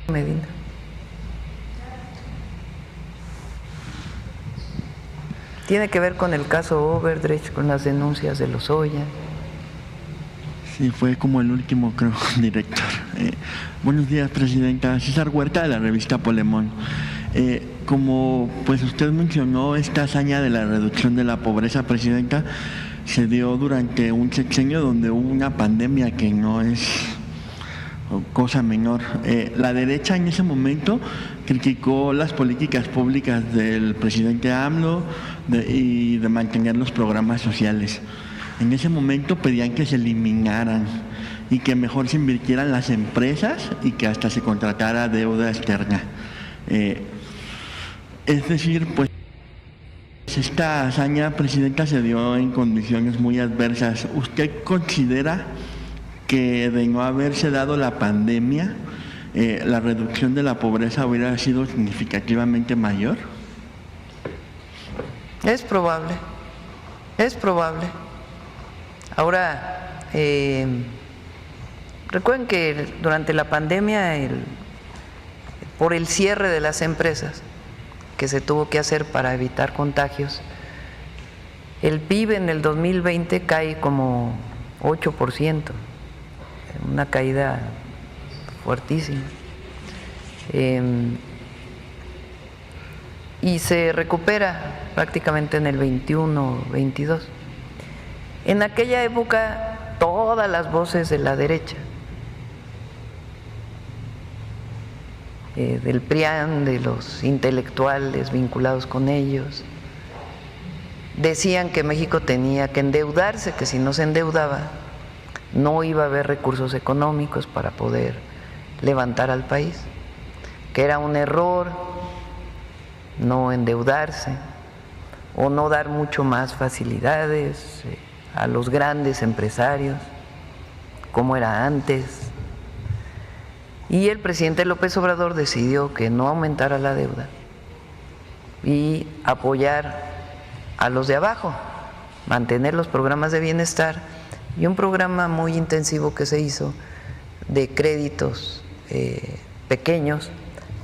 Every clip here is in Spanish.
Medina. Tiene que ver con el caso Overdrecht, con las denuncias de Lozoya. Sí, fue como el último, creo, director. Buenos días, presidenta. César Huerta, de la revista Polemón. Como pues usted mencionó, esta hazaña de la reducción de la pobreza, presidenta, se dio durante un sexenio donde hubo una pandemia que no es cosa menor. La derecha en ese momento criticó las políticas públicas del presidente AMLO y de mantener los programas sociales. En ese momento pedían que se eliminaran y que mejor se invirtieran las empresas y que hasta se contratara deuda externa. Es decir, pues esta hazaña, presidenta, se dio en condiciones muy adversas. ¿Usted considera que de no haberse dado la pandemia, la reducción de la pobreza hubiera sido significativamente mayor? Es probable, es probable. Ahora, recuerden que durante la pandemia, por el cierre de las empresas que se tuvo que hacer para evitar contagios, el PIB en el 2020 cae como 8%, una caída fuertísima. Y se recupera prácticamente en el 21, 22. En aquella época, todas las voces de la derecha, del PRIAN, de los intelectuales vinculados con ellos, decían que México tenía que endeudarse, que si no se endeudaba no iba a haber recursos económicos para poder levantar al país, que era un error no endeudarse o no dar mucho más facilidades a los grandes empresarios como era antes. Y el presidente López Obrador decidió que no aumentara la deuda y apoyar a los de abajo, mantener los programas de bienestar y un programa muy intensivo que se hizo de créditos pequeños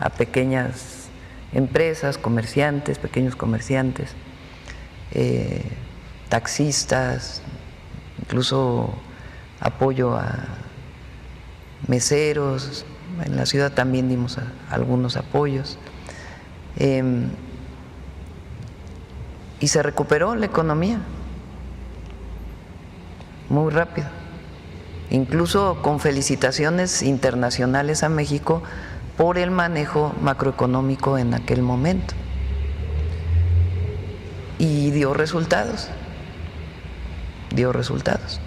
a pequeñas empresas, comerciantes, pequeños comerciantes, taxistas, incluso apoyo a meseros. En la ciudad también dimos algunos apoyos. Y se recuperó la economía muy rápido, incluso con felicitaciones internacionales a México por el manejo macroeconómico en aquel momento. Y dio resultados, dio resultados.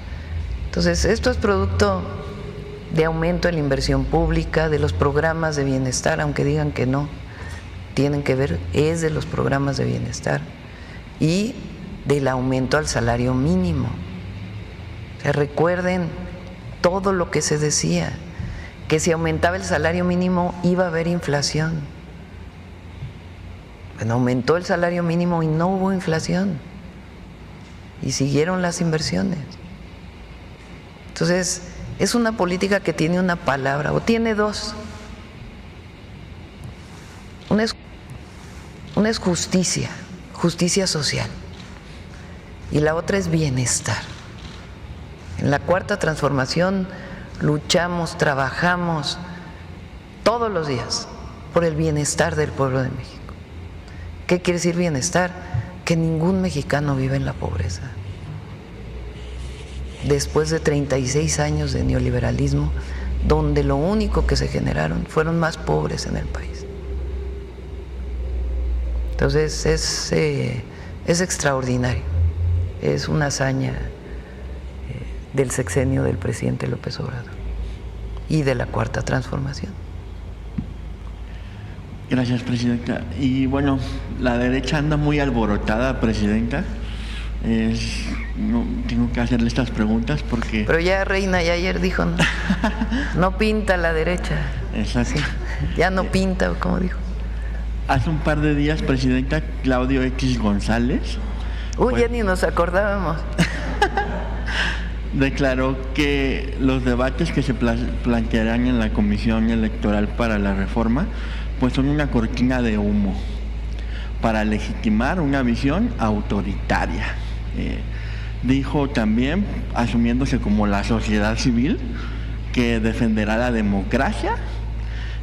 Entonces, esto es producto de aumento en la inversión pública, de los programas de bienestar, aunque digan que no, tienen que ver, es de los programas de bienestar y del aumento al salario mínimo. O sea, recuerden todo lo que se decía, que si aumentaba el salario mínimo iba a haber inflación. Bueno, aumentó el salario mínimo y no hubo inflación y siguieron las inversiones. Entonces, es una política que tiene una palabra o tiene dos. Una es justicia, justicia social, y la otra es bienestar. En la Cuarta Transformación luchamos, trabajamos todos los días por el bienestar del pueblo de México. ¿Qué quiere decir bienestar? Que ningún mexicano vive en la pobreza. Después de 36 años de neoliberalismo, donde lo único que se generaron fueron más pobres en el país. Entonces es extraordinario, es una hazaña del sexenio del presidente López Obrador y de la Cuarta Transformación. Gracias, presidenta. Y bueno, la derecha anda muy alborotada, presidenta. No, tengo que hacerle estas preguntas porque… Pero ya Reina ya ayer dijo, no, no pinta la derecha. Exacto. Sí, ya no pinta, como dijo. Hace un par de días, presidenta, Claudio X González… Ya ni nos acordábamos. declaró que los debates que se plantearán en la Comisión Electoral para la Reforma pues son una cortina de humo para legitimar una visión autoritaria. Dijo también, asumiéndose como la sociedad civil, que defenderá la democracia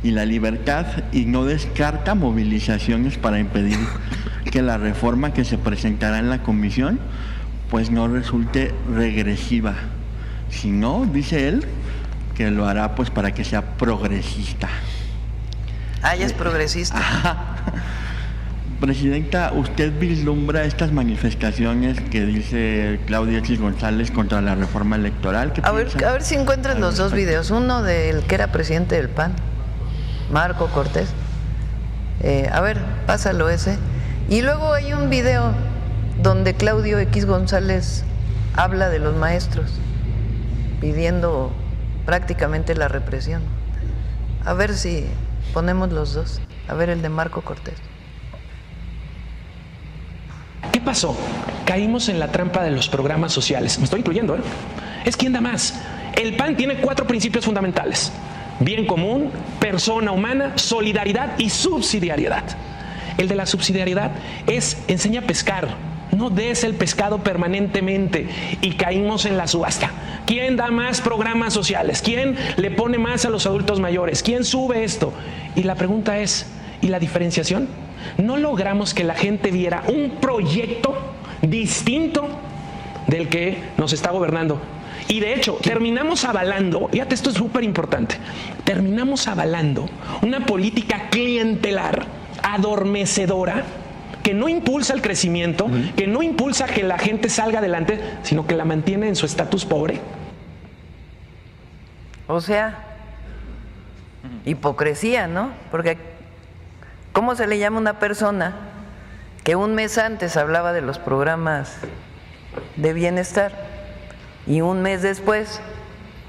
y la libertad y no descarta movilizaciones para impedir que la reforma que se presentará en la comisión pues no resulte regresiva, sino, dice él, que lo hará pues para que sea progresista. Ah, ya es progresista. Presidenta, ¿usted vislumbra estas manifestaciones que dice Claudio X González contra la reforma electoral? A ver si encuentras los dos videos. Uno del que era presidente del PAN, Marco Cortés. A ver, pásalo ese. Y luego hay un video donde Claudio X González habla de los maestros, pidiendo prácticamente la represión. A ver si ponemos los dos. A ver el de Marco Cortés. ¿Qué pasó? Caímos en la trampa de los programas sociales. Me estoy incluyendo, ¿eh? Es quien da más. El PAN tiene 4 principios fundamentales: bien común, persona humana, solidaridad y subsidiariedad. El de la subsidiariedad es enseña a pescar, no des el pescado permanentemente, y caímos en la subasta. ¿Quién da más programas sociales? ¿Quién le pone más a los adultos mayores? ¿Quién sube esto? Y la pregunta es, ¿y la diferenciación? No logramos que la gente viera un proyecto distinto del que nos está gobernando. Y de hecho, terminamos avalando, fíjate, esto es súper importante, terminamos avalando una política clientelar, adormecedora, que no impulsa el crecimiento, que no impulsa que la gente salga adelante, sino que la mantiene en su estatus pobre. O sea, hipocresía, ¿no? Porque ¿cómo se le llama a una persona que un mes antes hablaba de los programas de bienestar y un mes después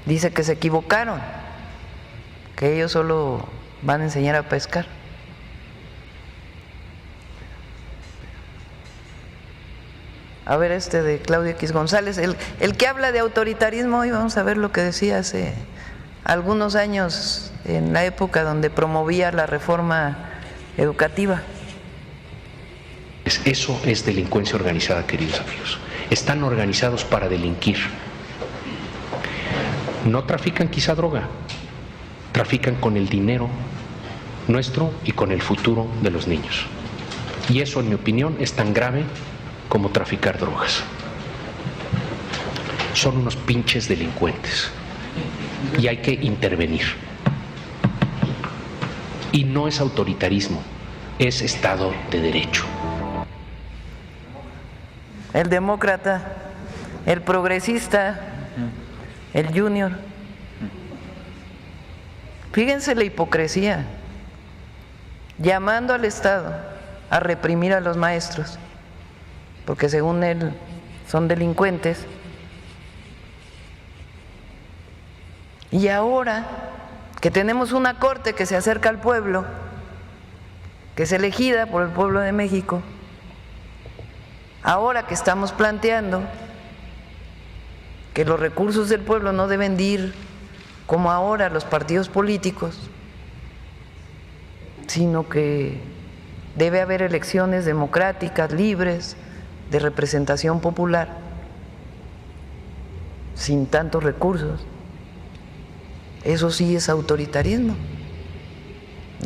dice que se equivocaron, que ellos solo van a enseñar a pescar? A ver este de Claudio X González, el que habla de autoritarismo. Hoy vamos a ver lo que decía hace algunos años, en la época donde promovía la reforma educativa. Eso es delincuencia organizada, queridos amigos. Están organizados para delinquir. No trafican quizá droga, trafican con el dinero nuestro y con el futuro de los niños. Y eso, en mi opinión, es tan grave como traficar drogas. Son unos pinches delincuentes y hay que intervenir. Y no es autoritarismo, es Estado de Derecho. El demócrata, el progresista, el junior. Fíjense la hipocresía, llamando al Estado a reprimir a los maestros, porque según él son delincuentes. Y ahora que tenemos una corte que se acerca al pueblo, que es elegida por el pueblo de México, ahora que estamos planteando que los recursos del pueblo no deben de ir como ahora los partidos políticos, sino que debe haber elecciones democráticas, libres, de representación popular, sin tantos recursos. Eso sí es autoritarismo.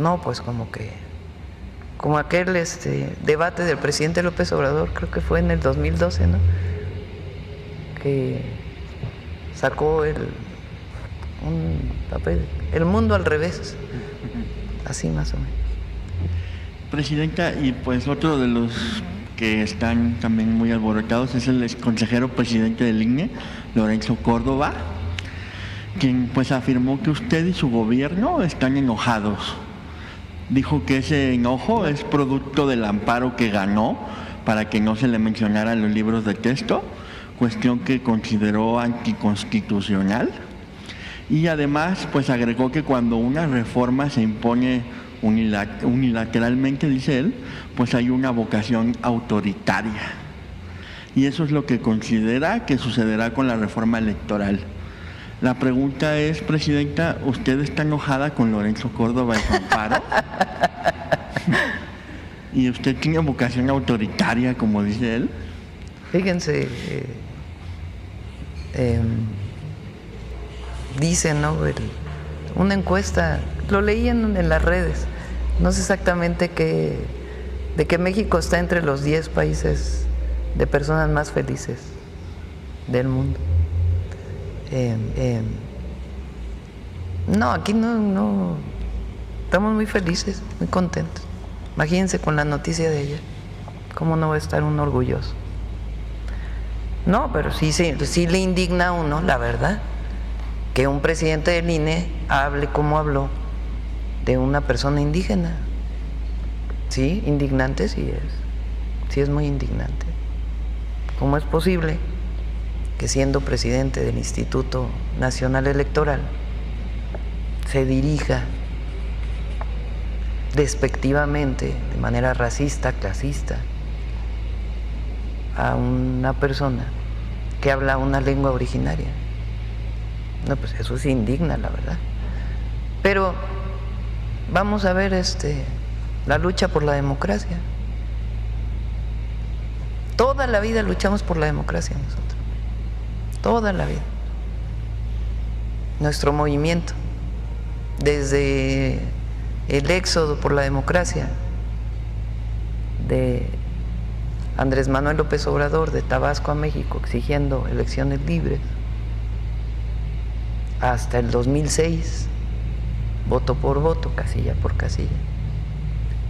No, pues como aquel debate del presidente López Obrador, creo que fue en el 2012, ¿no? Que sacó un papel, El mundo al revés, así más o menos. Presidenta, y pues otro de los que están también muy alborotados es el consejero presidente del INE, Lorenzo Córdoba, quien pues afirmó que usted y su gobierno están enojados. Dijo que ese enojo es producto del amparo que ganó para que no se le mencionaran los libros de texto, cuestión que consideró anticonstitucional. Y además pues agregó que cuando una reforma se impone unilateralmente, dice él, pues hay una vocación autoritaria. y eso es lo que considera que sucederá con la reforma electoral. La pregunta es, Presidenta, ¿usted está enojada con Lorenzo Córdoba y su amparo? ¿Y usted tiene vocación autoritaria, como dice él? Fíjense, dice, ¿no? Una encuesta, lo leí en las redes, no sé exactamente de que México está entre los 10 países de personas más felices del mundo. No, aquí no, estamos muy felices, muy contentos. Imagínense con la noticia de ella, ¿cómo no va a estar uno orgulloso? No, pero sí le indigna a uno, la verdad, que un presidente del INE hable como habló de una persona indígena. Sí, indignante sí es muy indignante. ¿Cómo es posible que siendo presidente del Instituto Nacional Electoral se dirija despectivamente, de manera racista, clasista, a una persona que habla una lengua originaria? No, pues eso sí indigna, la verdad. Pero vamos a ver la lucha por la democracia. Toda la vida luchamos por la democracia nosotros. Toda la vida. Nuestro movimiento, desde el éxodo por la democracia de Andrés Manuel López Obrador de Tabasco a México exigiendo elecciones libres, hasta el 2006, voto por voto, casilla por casilla.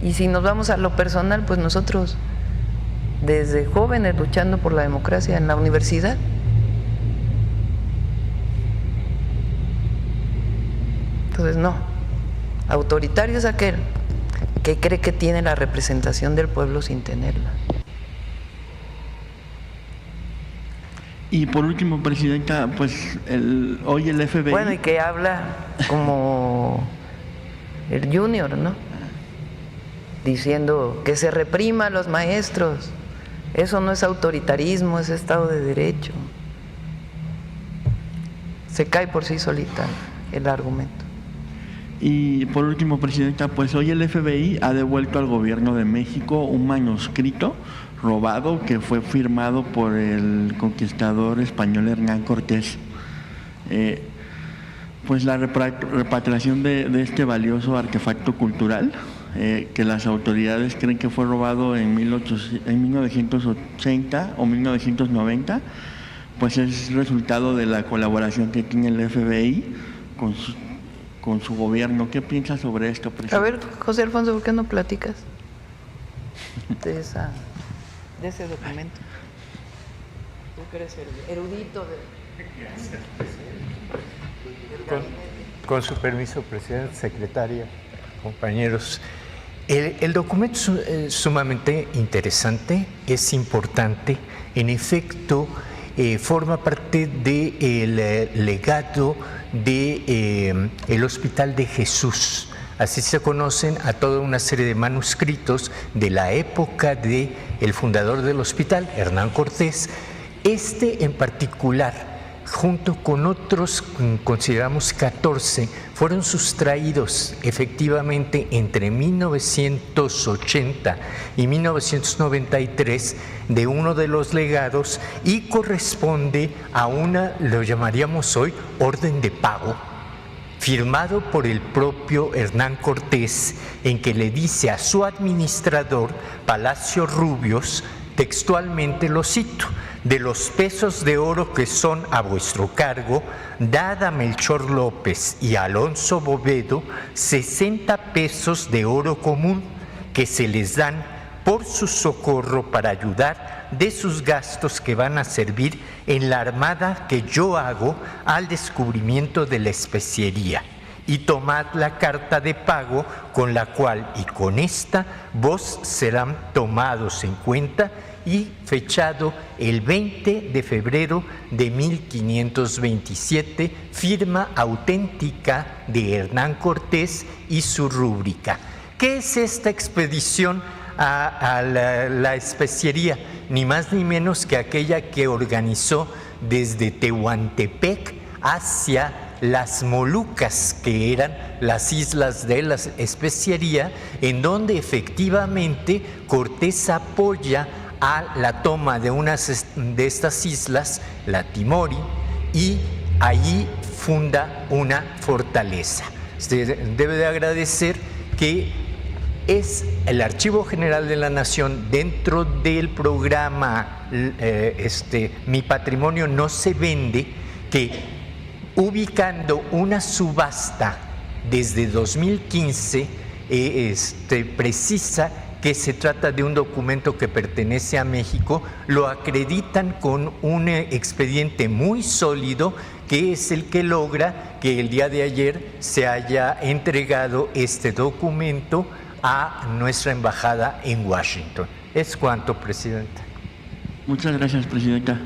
Y si nos vamos a lo personal, pues nosotros desde jóvenes luchando por la democracia en la universidad. Entonces no, autoritario es aquel que cree que tiene la representación del pueblo sin tenerla. Y por último, Presidenta, pues hoy el FBI… Bueno, y que habla como el Junior, ¿no? Diciendo que se reprima a los maestros. Eso no es autoritarismo, es Estado de Derecho. Se cae por sí solita el argumento. Y por último, Presidenta, pues hoy el FBI ha devuelto al gobierno de México un manuscrito robado que fue firmado por el conquistador español Hernán Cortés. Pues la repatriación de este valioso artefacto cultural, que las autoridades creen que fue robado en 1980 o 1990, pues es resultado de la colaboración que tiene el FBI con su gobierno. ¿Qué piensas sobre esto, Presidente? A ver, José Alfonso, ¿por qué no platicas de ese documento? Tú que eres el erudito Con su permiso, Presidente, Secretaria, compañeros. El documento es sumamente interesante, es importante. En efecto, forma parte del legado del Hospital de Jesús. Así se conocen a toda una serie de manuscritos de la época del fundador del hospital, Hernán Cortés. Este en particular, junto con otros, consideramos 14, fueron sustraídos efectivamente entre 1980 y 1993 de uno de los legados y corresponde a una, lo llamaríamos hoy, orden de pago, firmado por el propio Hernán Cortés, en que le dice a su administrador, Palacio Rubios, textualmente lo cito: de los pesos de oro que son a vuestro cargo, dad a Melchor López y a Alonso Bovedo 60 pesos de oro común que se les dan por su socorro para ayudar de sus gastos que van a servir en la armada que yo hago al descubrimiento de la especiería. Y tomad la carta de pago con la cual y con esta vos serán tomados en cuenta, y fechado el 20 de febrero de 1527, firma auténtica de Hernán Cortés y su rúbrica. ¿Qué es esta expedición a la especiería, ni más ni menos que aquella que organizó desde Tehuantepec hacia las Molucas, que eran las islas de la especiería, en donde efectivamente Cortés apoya a la toma de unas de estas islas, la Timori, y allí funda una fortaleza. Usted debe de agradecer que es el Archivo General de la Nación, dentro del programa Mi Patrimonio No Se Vende, que ubicando una subasta desde 2015, precisa que se trata de un documento que pertenece a México, lo acreditan con un expediente muy sólido, que es el que logra que el día de ayer se haya entregado este documento a nuestra embajada en Washington. Es cuanto, Presidenta. Muchas gracias, Presidenta.